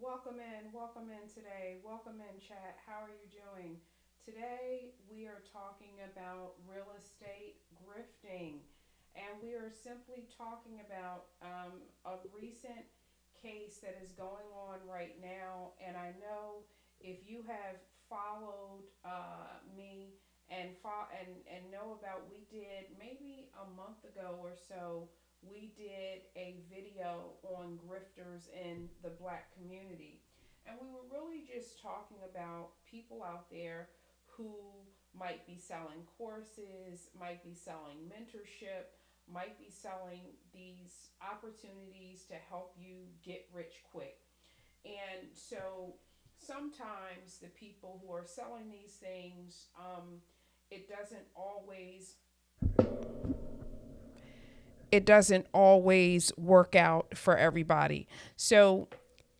Welcome in today. Welcome in, chat. How are you doing? Today, we are talking about real estate grifting, and we are simply talking about a recent case that is going on right now. And I know if you have followed me and know about, we did maybe a month ago or so, we did a video on grifters in the black community. And we were really just talking about people out there who might be selling courses, might be selling mentorship, might be selling these opportunities to help you get rich quick. And so sometimes the people who are selling these things, it doesn't always it doesn't always work out for everybody. So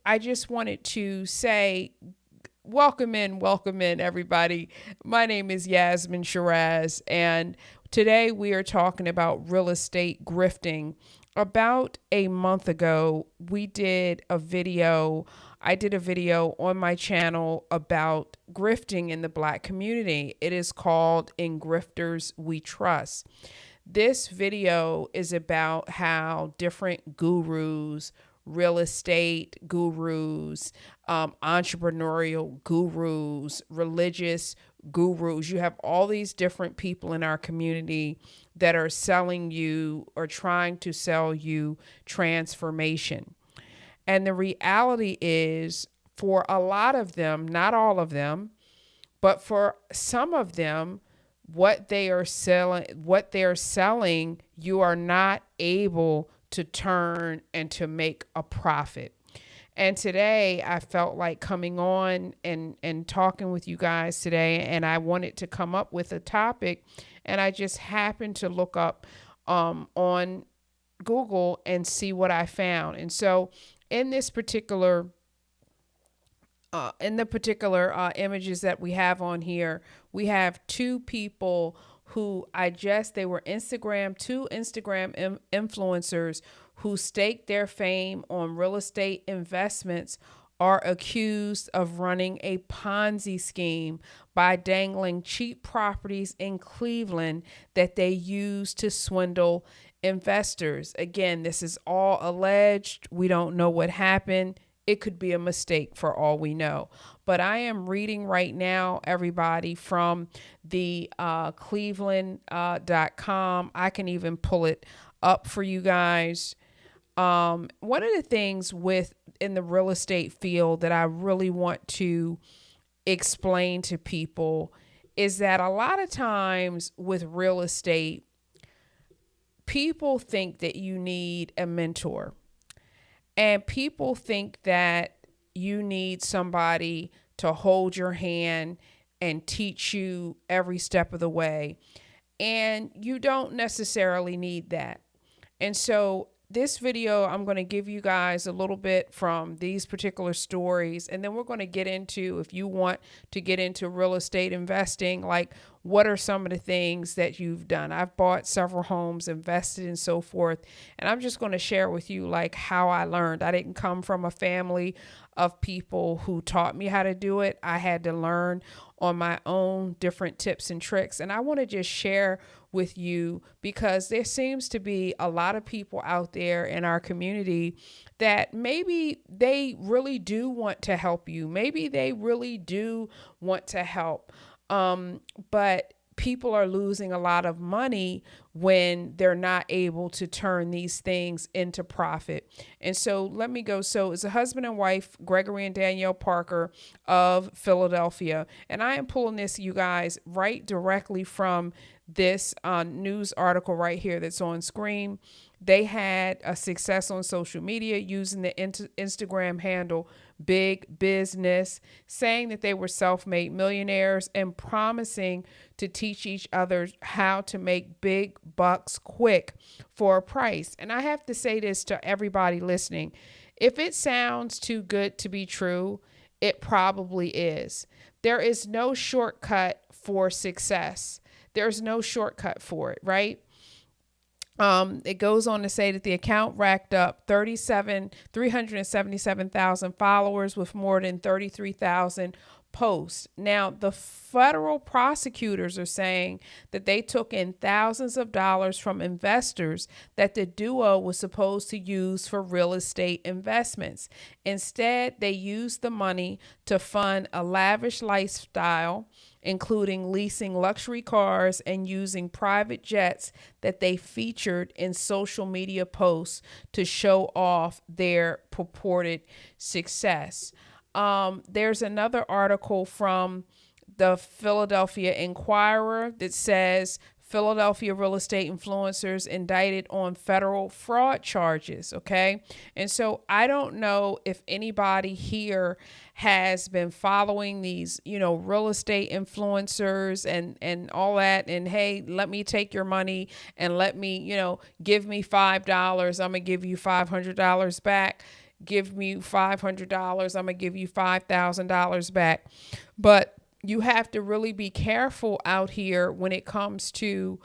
I just wanted to say welcome in, everybody. My name is Yasmin Shiraz, and today we are talking about real estate grifting. About a month ago, I did a video on my channel about grifting in the black community. It is called In Grifters We Trust. This video is about how different gurus, real estate gurus, entrepreneurial gurus, religious gurus. You have all these different people in our community that are selling you or trying to sell you transformation. And the reality is, for a lot of them, not all of them, but for some of them, what they're selling, you are not able to turn and to make a profit. And today I felt like coming on and talking with you guys today, and I wanted to come up with a topic, and I just happened to look up on Google and see what I found. And so in this particular in the particular images that we have on here, we have two people who they were two Instagram influencers who staked their fame on real estate investments, are accused of running a Ponzi scheme by dangling cheap properties in Cleveland that they used to swindle investors. Again, this is all alleged. We don't know what happened. It could be a mistake for all we know. But I am reading right now, everybody, from the cleveland.com. I can even pull it up for you guys. One of the things in the real estate field that I really want to explain to people is that a lot of times with real estate, people think that you need a mentor. And people think that you need somebody to hold your hand and teach you every step of the way. And you don't necessarily need that. And so this video, I'm going to give you guys a little bit from these particular stories. And then we're going to get into, if you want to get into real estate investing, like what are some of the things that you've done? I've bought several homes, invested and so forth. And I'm just going to share with you like how I learned. I didn't come from a family of people who taught me how to do it. I had to learn on my own different tips and tricks. And I want to just share with you because there seems to be a lot of people out there in our community that maybe they really do want to help you. Maybe they really do want to help. But people are losing a lot of money when they're not able to turn these things into profit. And so let me go. So it's a husband and wife, Gregory and Danielle Parker of Philadelphia. And I am pulling this, you guys, right directly from this news article right here that's on screen. They had a success on social media using the Instagram handle Big Business, saying that they were self-made millionaires and promising to teach each other how to make big bucks quick for a price. And I have to say this to everybody listening. If it sounds too good to be true, it probably is. There is no shortcut for success. There's no shortcut for it, right? It goes on to say that the account racked up 377,000 followers with more than 33,000 posts. Now, the federal prosecutors are saying that they took in thousands of dollars from investors that the duo was supposed to use for real estate investments. Instead, they used the money to fund a lavish lifestyle, including leasing luxury cars and using private jets that they featured in social media posts to show off their purported success. There's another article from the Philadelphia Inquirer that says Philadelphia real estate influencers indicted on federal fraud charges. Okay. And so I don't know if anybody here has been following these, real estate influencers and all that. And hey, let me take your money and let me, give me $5. I'm going to give you $500 back. Give me $500. I'm going to give you $5,000 back. But you have to really be careful out here when it comes to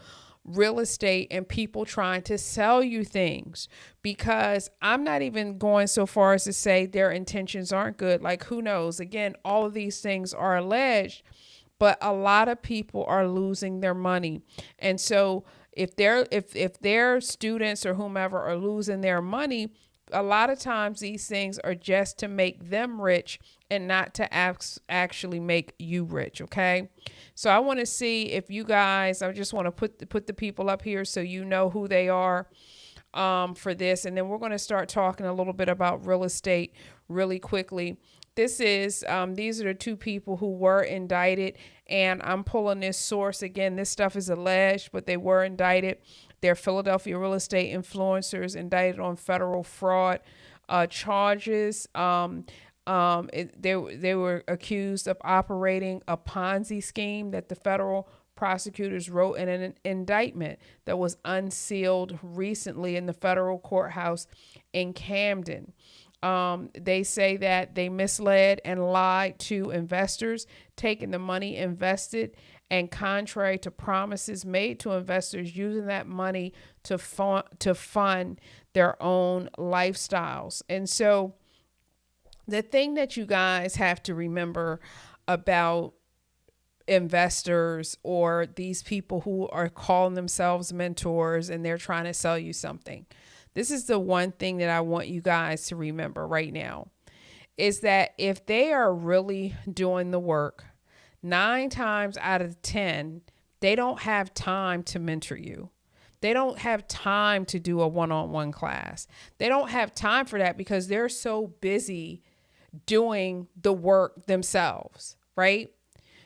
real estate and people trying to sell you things, because I'm not even going so far as to say their intentions aren't good. Like, who knows? Again, all of these things are alleged, but a lot of people are losing their money. And so if their students or whomever are losing their money, a lot of times these things are just to make them rich and not to actually make you rich. Okay. So I want to see if you guys, I just want to put the people up here so you know who they are for this. And then we're going to start talking a little bit about real estate really quickly. These are the two people who were indicted, and I'm pulling this source again. This stuff is alleged, but they were indicted. They're Philadelphia real estate influencers indicted on federal fraud charges. They were accused of operating a Ponzi scheme that the federal prosecutors wrote in an indictment that was unsealed recently in the federal courthouse in Camden. They say that they misled and lied to investors, taking the money invested and contrary to promises made to investors, using that money to fund their own lifestyles. And so the thing that you guys have to remember about investors or these people who are calling themselves mentors and they're trying to sell you something, this is the one thing that I want you guys to remember right now, is that if they are really doing the work, 9 times out of 10, they don't have time to mentor you. They don't have time to do a one-on-one class. They don't have time for that because they're so busy doing the work themselves, right?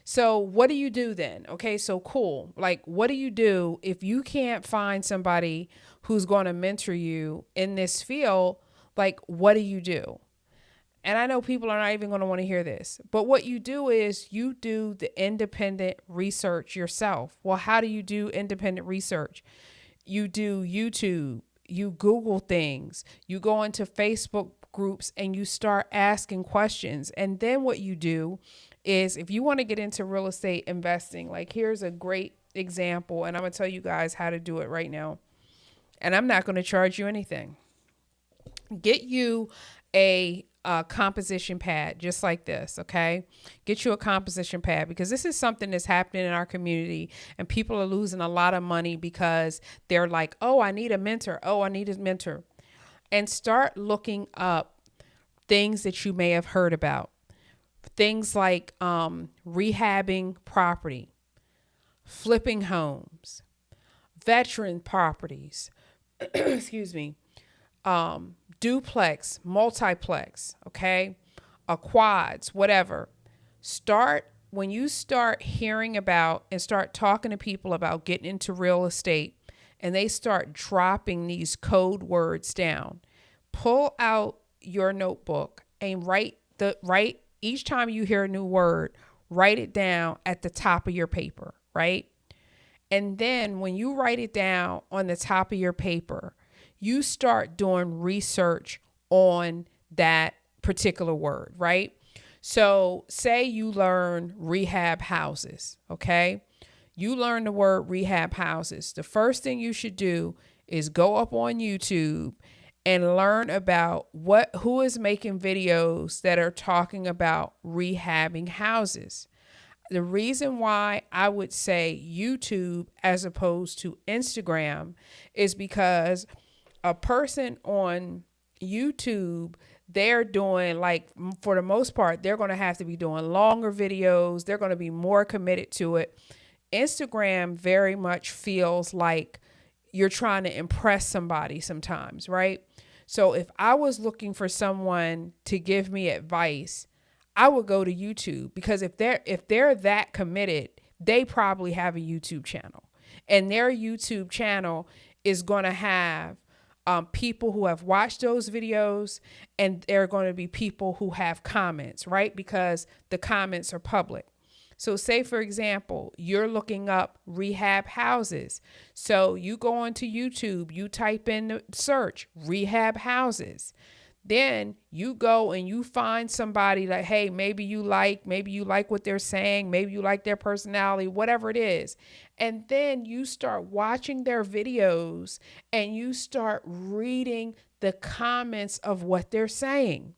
So what do you do then? Okay, so cool. Like, what do you do if you can't find somebody who's going to mentor you in this field? Like, what do you do? And I know people are not even going to want to hear this, but what you do is you do the independent research yourself. Well, how do you do independent research? You do YouTube, you Google things, you go into Facebook groups and you start asking questions. And then what you do is, if you want to get into real estate investing, like here's a great example, and I'm going to tell you guys how to do it right now. And I'm not going to charge you anything. Get you a composition pad just like this. Okay. Get you a composition pad, because this is something that's happening in our community and people are losing a lot of money because they're like, oh, I need a mentor. Oh, I need a mentor. And start looking up things that you may have heard about. Things like rehabbing property, flipping homes, veteran properties, excuse me, duplex, multiplex, okay, quads, whatever. When you start hearing about and start talking to people about getting into real estate and they start dropping these code words down, pull out your notebook and write each time you hear a new word, write it down at the top of your paper, right? And then when you write it down on the top of your paper, you start doing research on that particular word, right? So say you learn rehab houses, okay? You learn the word rehab houses. The first thing you should do is go up on YouTube and learn about who is making videos that are talking about rehabbing houses. The reason why I would say YouTube as opposed to Instagram is because a person on YouTube, they're doing, like, for the most part, they're going to have to be doing longer videos. They're going to be more committed to it. Instagram very much feels like you're trying to impress somebody sometimes, right? So if I was looking for someone to give me advice, I would go to YouTube, because if they're that committed, they probably have a YouTube channel, and their YouTube channel is going to have people who have watched those videos, and there are going to be people who have comments, right? Because the comments are public. So say, for example, you're looking up rehab houses. So you go onto YouTube, you type in the search rehab houses. Then you go and you find somebody that, hey, maybe you like what they're saying, maybe you like their personality, whatever it is. And then you start watching their videos and you start reading the comments of what they're saying.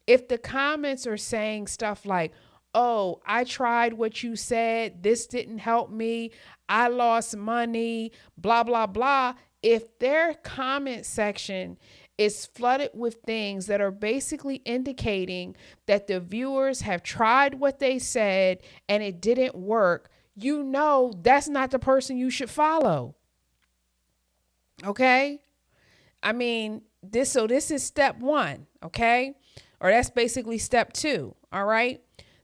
If the comments are saying stuff like, oh, I tried what you said, this didn't help me, I lost money, blah, blah, blah. If their comment section is flooded with things that are basically indicating that the viewers have tried what they said and it didn't work, you know that's not the person you should follow. Okay? I mean, this is step 1, okay? Or that's basically step 2, all right?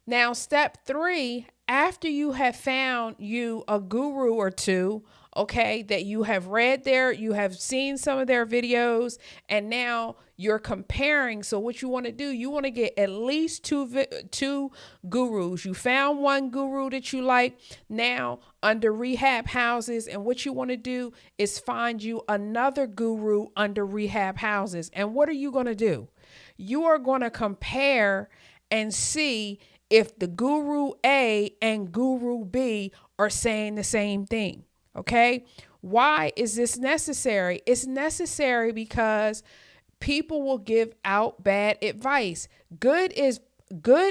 Now, step 3, after you have found you a guru or two, okay, that you have read you have seen some of their videos, and now you're comparing. So what you want to do, you want to get at least two gurus. You found one guru that you like now under rehab houses, and what you want to do is find you another guru under rehab houses. And what are you going to do? You are going to compare and see if the guru A and guru B are saying the same thing. Okay. Why is this necessary? It's necessary because people will give out bad advice. Good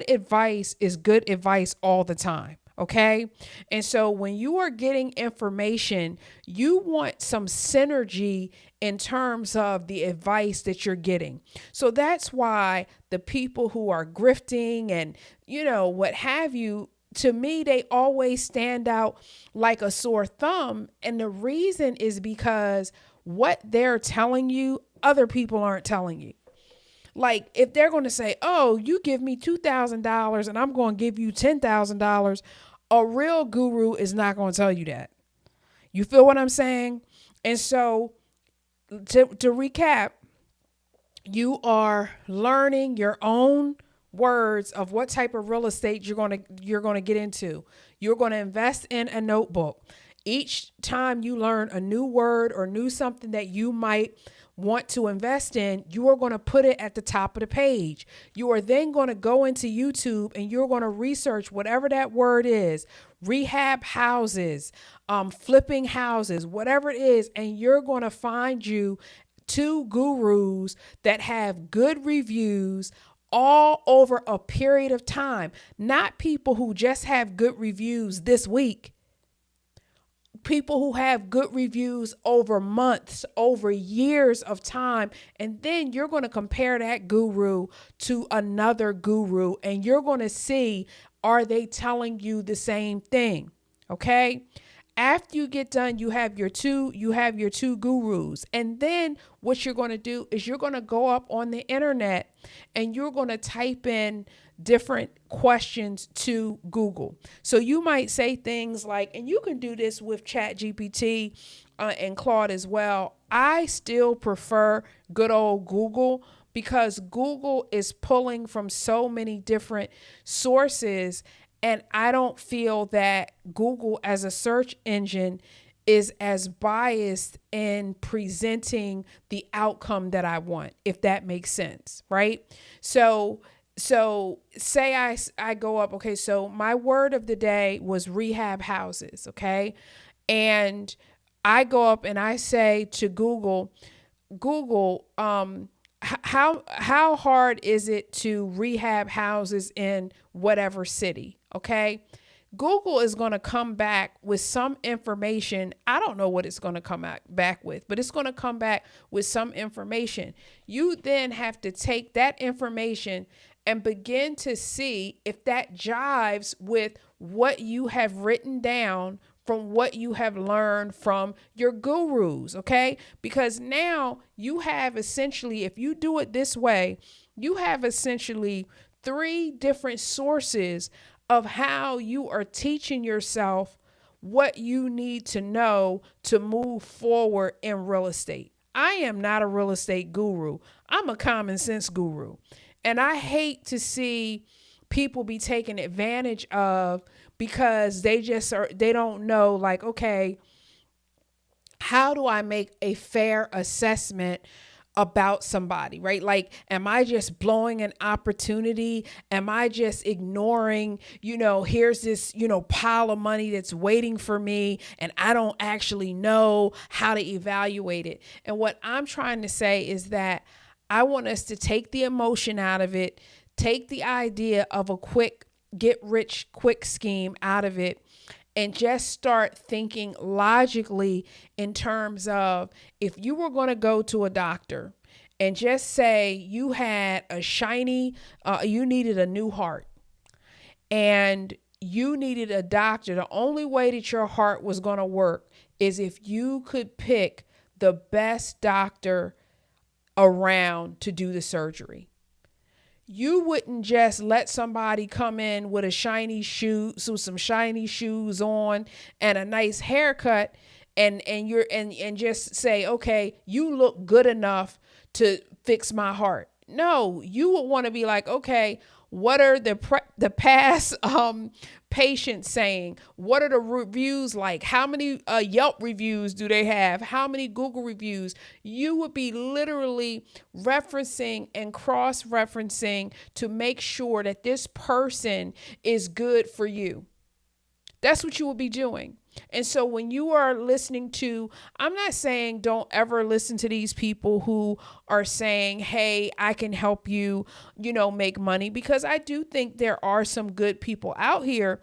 advice is good advice all the time. Okay. And so when you are getting information, you want some synergy in terms of the advice that you're getting. So that's why the people who are grifting and, what have you, to me, they always stand out like a sore thumb. And the reason is because what they're telling you, other people aren't telling you. Like, if they're going to say, oh, you give me $2,000 and I'm going to give you $10,000, a real guru is not going to tell you that. You feel what I'm saying? And so to recap, you are learning your own words of what type of real estate you're going to get into. You're going to invest in a notebook. Each time you learn a new word or new something that you might want to invest in, you are going to put it at the top of the page. You are then going to go into YouTube and you're going to research whatever that word is, rehab houses, flipping houses, whatever it is. And you're going to find you 2 gurus that have good reviews all over a period of time, not people who just have good reviews this week. People who have good reviews over months, over years of time. And then you're going to compare that guru to another guru and you're going to see, are they telling you the same thing? Okay. After you get done, you have your two gurus. And then what you're going to do is you're going to go up on the internet and you're going to type in different questions to Google. So you might say things like, and you can do this with ChatGPT and Claude as well. I still prefer good old Google because Google is pulling from so many different sources. And I don't feel that Google as a search engine is as biased in presenting the outcome that I want, if that makes sense, right? So say I go up, okay, so my word of the day was rehab houses, okay? And I go up and I say to Google, how hard is it to rehab houses in whatever city? Okay. Google is going to come back with some information. I don't know what it's going to come back with, but it's going to come back with some information. You then have to take that information and begin to see if that jives with what you have written down from what you have learned from your gurus, okay? Because now you have essentially, if you do it this way, you have essentially 3 different sources of how you are teaching yourself what you need to know to move forward in real estate. I am not a real estate guru. I'm a common sense guru. And I hate to see people be taken advantage of because they don't know, like, okay, how do I make a fair assessment about somebody, right? Like, am I just blowing an opportunity? Am I just ignoring, here's this, pile of money that's waiting for me and I don't actually know how to evaluate it. And what I'm trying to say is that I want us to take the emotion out of it, take the idea of a quick get rich quick scheme out of it, and just start thinking logically in terms of, if you were going to go to a doctor and just say you had you needed a new heart and you needed a doctor, the only way that your heart was going to work is if you could pick the best doctor around to do the surgery. You wouldn't just let somebody come in with some shiny shoes on and a nice haircut and just say, okay, you look good enough to fix my heart. No, you would want to be like, okay, what are the past patients saying? What are the reviews like? How many Yelp reviews do they have? How many Google reviews? You would be literally referencing and cross-referencing to make sure that this person is good for you. That's what you will be doing. And so when you are listening to, I'm not saying don't ever listen to these people who are saying, hey, I can help you, make money, because I do think there are some good people out here,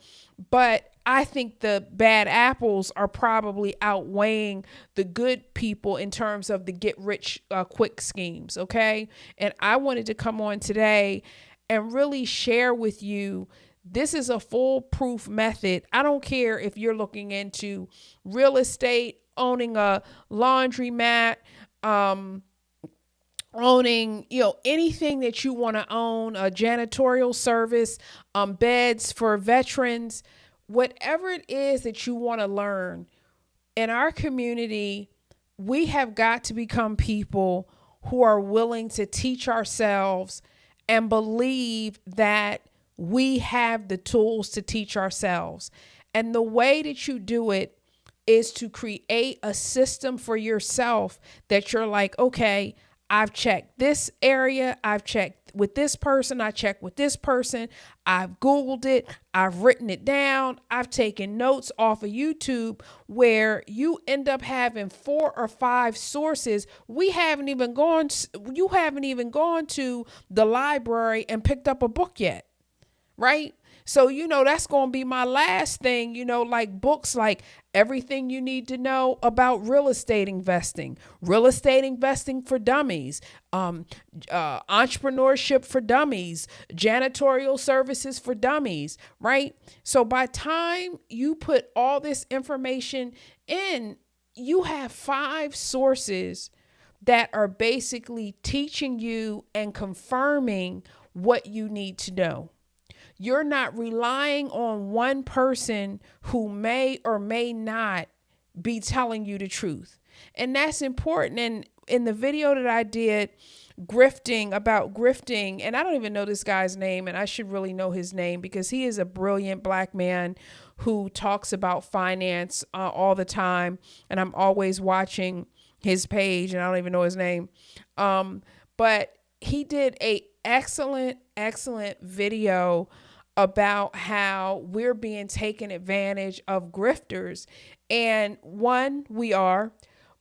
but I think the bad apples are probably outweighing the good people in terms of the get rich quick schemes. Okay. And I wanted to come on today and really share with you, this is a foolproof method. I don't care if you're looking into real estate, owning a laundromat, owning, anything that you want to own, a janitorial service, beds for veterans, whatever it is that you want to learn. In our community, we have got to become people who are willing to teach ourselves and believe that we have the tools to teach ourselves. And the way that you do it is to create a system for yourself that you're like, okay, I've checked this area. I've checked with this person. I checked with this person. I've Googled it. I've written it down. I've taken notes off of YouTube, where you end up having 4 or 5 sources. You haven't even gone to the library and picked up a book yet. Right? So, that's going to be my last thing, like books like Everything You Need to Know About Real Estate Investing for Dummies, Entrepreneurship for Dummies, Janitorial Services for Dummies, right? So by time you put all this information in, you have 5 sources that are basically teaching you and confirming what you need to know. You're not relying on one person who may or may not be telling you the truth. And that's important. And in the video that I did about grifting, and I don't even know this guy's name, and I should really know his name because he is a brilliant Black man who talks about finance all the time. And I'm always watching his page, and I don't even know his name. But he did a excellent video about how we're being taken advantage of grifters. And one, we are,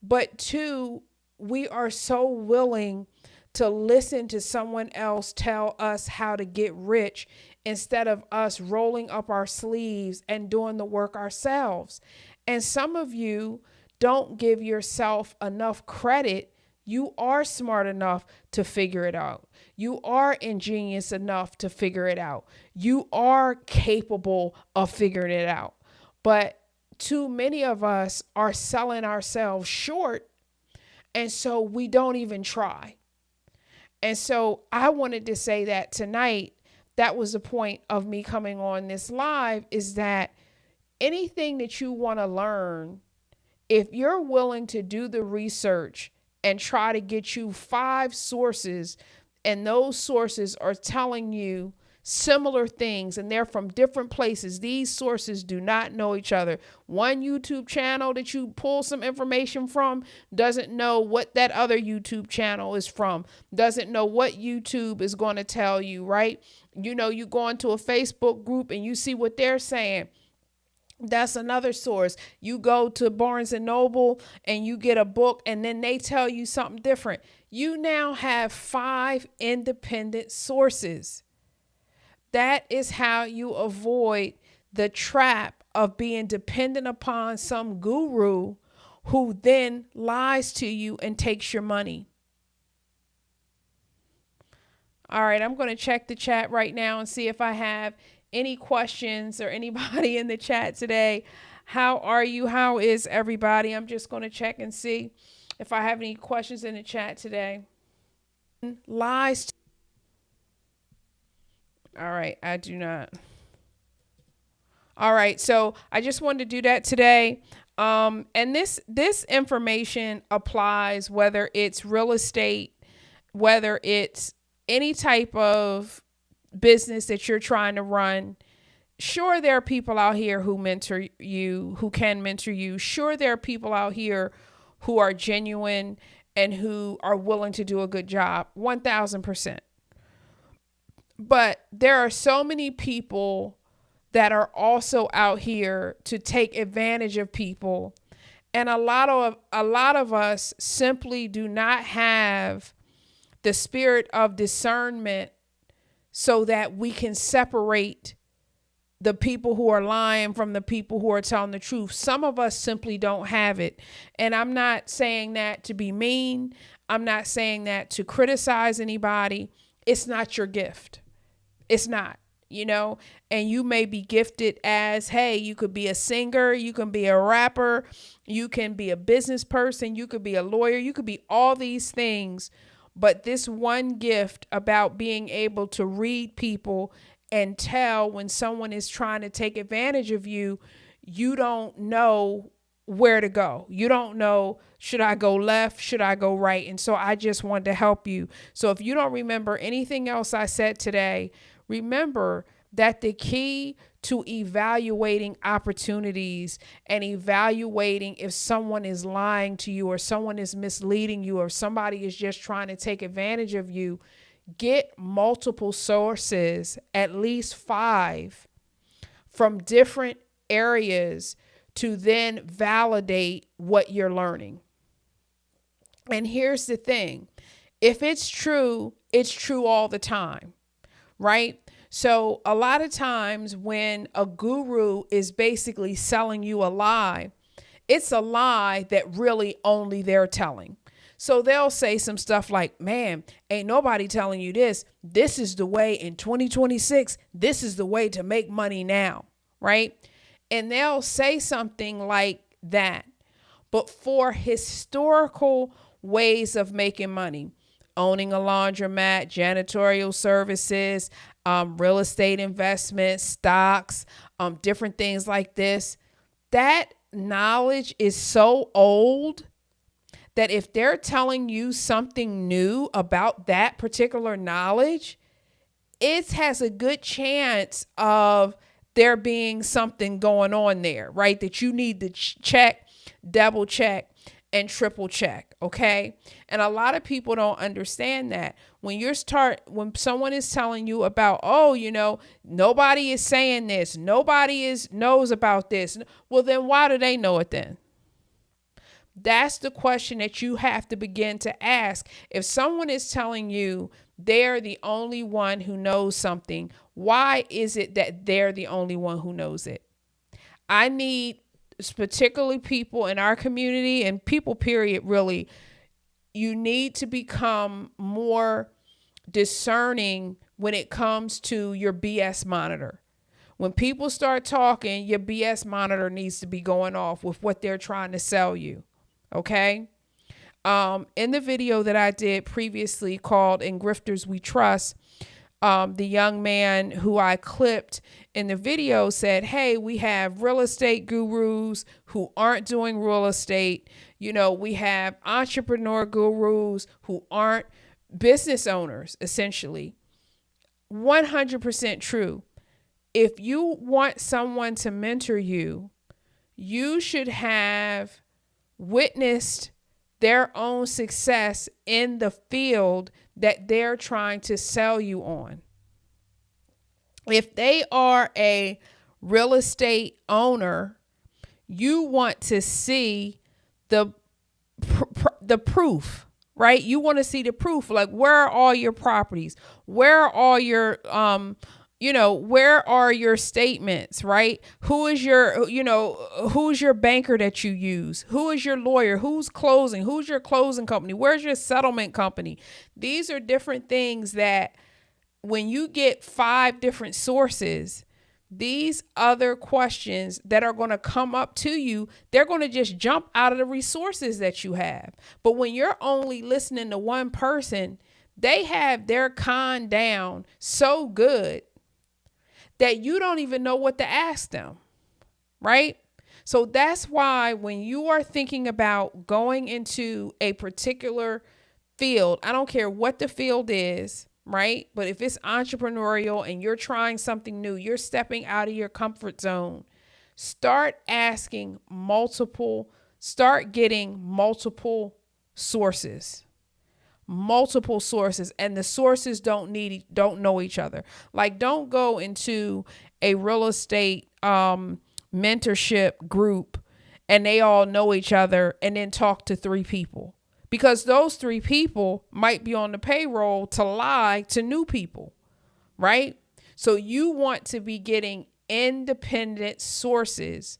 but two, we are so willing to listen to someone else tell us how to get rich instead of us rolling up our sleeves and doing the work ourselves. And some of you don't give yourself enough credit. You are smart enough to figure it out. You are ingenious enough to figure it out. You are capable of figuring it out. But too many of us are selling ourselves short, and so we don't even try. And so I wanted to say that tonight, that was the point of me coming on this live, is that anything that you want to learn, if you're willing to do the research and try to get you 5 sources, and those sources are telling you similar things and they're from different places, these sources do not know each other. One YouTube channel that you pull some information from doesn't know what that other YouTube channel is from, doesn't know what YouTube is going to tell you, right? You know, you go into a Facebook group and you see what they're saying. That's another source. You go to Barnes and Noble and you get a book and then they tell you something different. You now have 5 independent sources. That is how you avoid the trap of being dependent upon some guru who then lies to you and takes your money. All right, I'm going to check the chat right now and see if I have any questions or anybody in the chat today. How are you? How is everybody? I'm just going to check and see if I have any questions in the chat today. Lies. All right, I do not. All right, so I just wanted to do that today. And this information applies whether it's real estate, whether it's any type of business that you're trying to run. Sure, there are people out here who mentor you, who can mentor you. Sure, there are people out here who are genuine and who are willing to do a good job, 1,000%. But there are so many people that are also out here to take advantage of people. And a lot of us simply do not have the spirit of discernment so that we can separate the people who are lying from the people who are telling the truth. Some of us simply don't have it. And I'm not saying that to be mean. I'm not saying that to criticize anybody. It's not your gift. It's not, you know, and you may be gifted as, hey, you could be a singer, you can be a rapper, you can be a business person, you could be a lawyer, you could be all these things. But this one gift about being able to read people and tell when someone is trying to take advantage of you, you don't know where to go. You don't know, should I go left? Should I go right? And so I just wanted to help you. So if you don't remember anything else I said today, remember that the key to evaluating opportunities and evaluating if someone is lying to you or someone is misleading you or somebody is just trying to take advantage of you, get multiple sources, at least 5 from different areas to then validate what you're learning. And here's the thing. If it's true all the time, right? So a lot of times when a guru is basically selling you a lie, it's a lie that really only they're telling. So they'll say some stuff like, man, ain't nobody telling you this. This is the way in 2026. This is the way to make money now, right? And they'll say something like that. But for historical ways of making money, owning a laundromat, janitorial services, real estate investments, stocks, different things like this, that knowledge is so old that if they're telling you something new about that particular knowledge, it has a good chance of there being something going on there, right? That you need to check, double check. and triple check. Okay. And a lot of people don't understand that when someone is telling you about, oh, nobody is saying this, knows about this. Well, then why do they know it then? That's the question that you have to begin to ask. If someone is telling you they're the only one who knows something, why is it that they're the only one who knows it? I need, particularly people in our community and people, period, really, you need to become more discerning when it comes to your BS monitor. When people start talking, your BS monitor needs to be going off with what they're trying to sell you. Okay. In the video that I did previously called "In Grifters We Trust," the young man who I clipped in the video said, hey, we have real estate gurus who aren't doing real estate. We have entrepreneur gurus who aren't business owners, essentially. 100% true. If you want someone to mentor you, you should have witnessed their own success in the field that they're trying to sell you on. If they are a real estate owner, you want to see the proof, right? You want to see the proof. Like, where are all your properties? Where are all your where are your statements, right? Who's your banker that you use? Who is your lawyer? Who's closing? Who's your closing company? Where's your settlement company? These are different things that when you get 5 different sources, these other questions that are going to come up to you, they're going to just jump out of the resources that you have. But when you're only listening to one person, they have their con down so good that you don't even know what to ask them, right? So that's why when you are thinking about going into a particular field, I don't care what the field is, right? But if it's entrepreneurial and you're trying something new, you're stepping out of your comfort zone, start getting multiple sources. And the sources don't know each other. Like, don't go into a real estate mentorship group and they all know each other and then talk to 3 people, because those 3 people might be on the payroll to lie to new people, right? So you want to be getting independent sources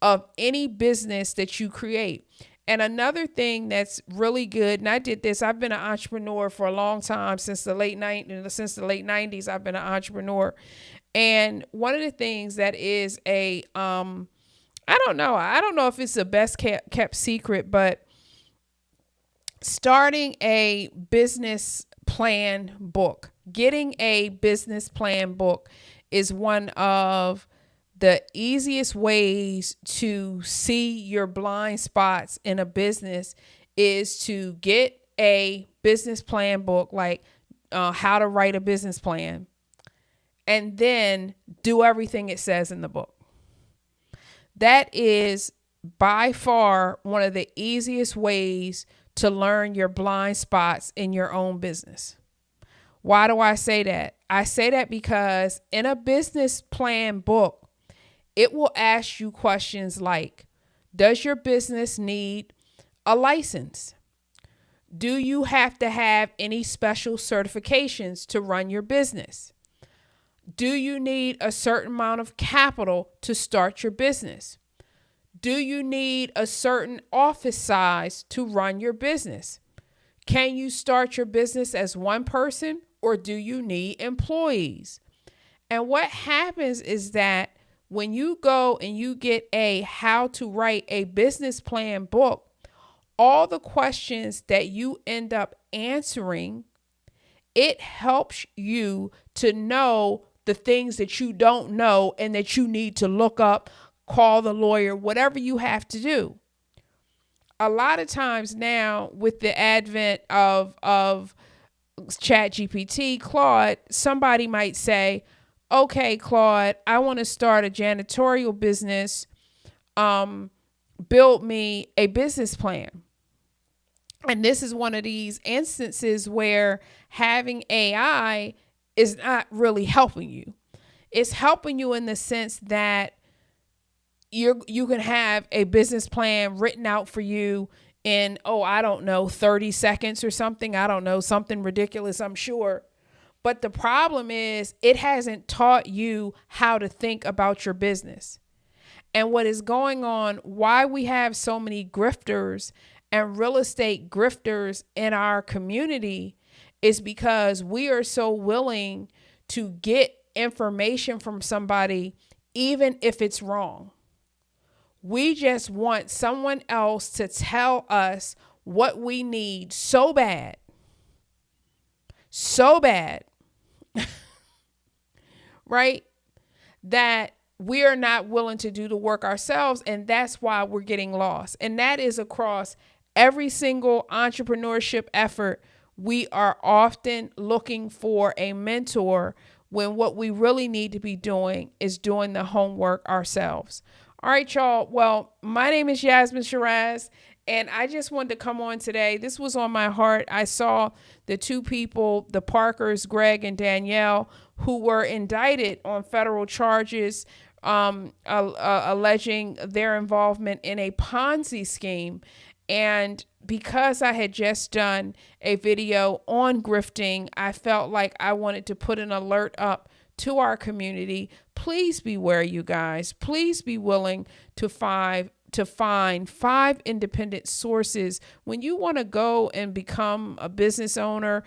of any business that you create. And another thing that's really good, and I did this, I've been an entrepreneur for a long time, since the late 90s, I've been an entrepreneur. And one of the things that is I don't know if it's the best kept secret, but starting a business plan book, getting a business plan book is one of the easiest ways to see your blind spots in a business, is to get a business plan book, like how to write a business plan, and then do everything it says in the book. That is by far one of the easiest ways to learn your blind spots in your own business. Why do I say that? I say that because in a business plan book, it will ask you questions like, does your business need a license? Do you have to have any special certifications to run your business? Do you need a certain amount of capital to start your business? Do you need a certain office size to run your business? Can you start your business as one person, or do you need employees? And what happens is that when you go and you get a how to write a business plan book, all the questions that you end up answering, it helps you to know the things that you don't know and that you need to look up, call the lawyer, whatever you have to do. A lot of times now, with the advent of ChatGPT, Claude, somebody might say, okay, Claude, I want to start a janitorial business. Build me a business plan. And this is one of these instances where having AI is not really helping you. It's helping you in the sense that you can have a business plan written out for you in, I don't know, 30 seconds or something. I don't know, something ridiculous, I'm sure. But the problem is it hasn't taught you how to think about your business. And what is going on, why we have so many grifters and real estate grifters in our community, is because we are so willing to get information from somebody, even if it's wrong. We just want someone else to tell us what we need so bad, right? That we are not willing to do the work ourselves. And that's why we're getting lost. And that is across every single entrepreneurship effort. We are often looking for a mentor when what we really need to be doing is doing the homework ourselves. All right, y'all. Well, my name is Yasmin Shiraz, and I just wanted to come on today. This was on my heart. I saw the two people, the Parkers, Greg and Danielle, who were indicted on federal charges alleging their involvement in a Ponzi scheme. And because I had just done a video on grifting, I felt like I wanted to put an alert up to our community. Please beware, you guys. Please be willing to find 5 independent sources when you want to go and become a business owner.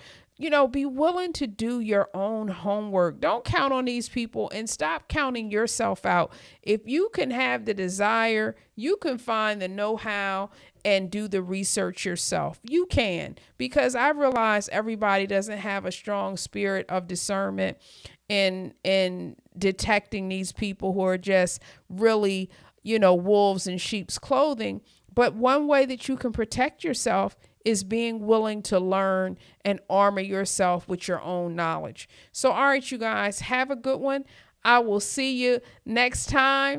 Be willing to do your own homework. Don't count on these people, and stop counting yourself out. If you can have the desire, you can find the know-how and do the research yourself. You can, because I realize everybody doesn't have a strong spirit of discernment in detecting these people who are just really, wolves in sheep's clothing. But one way that you can protect yourself is being willing to learn and armor yourself with your own knowledge. So, all right, you guys, have a good one. I will see you next time.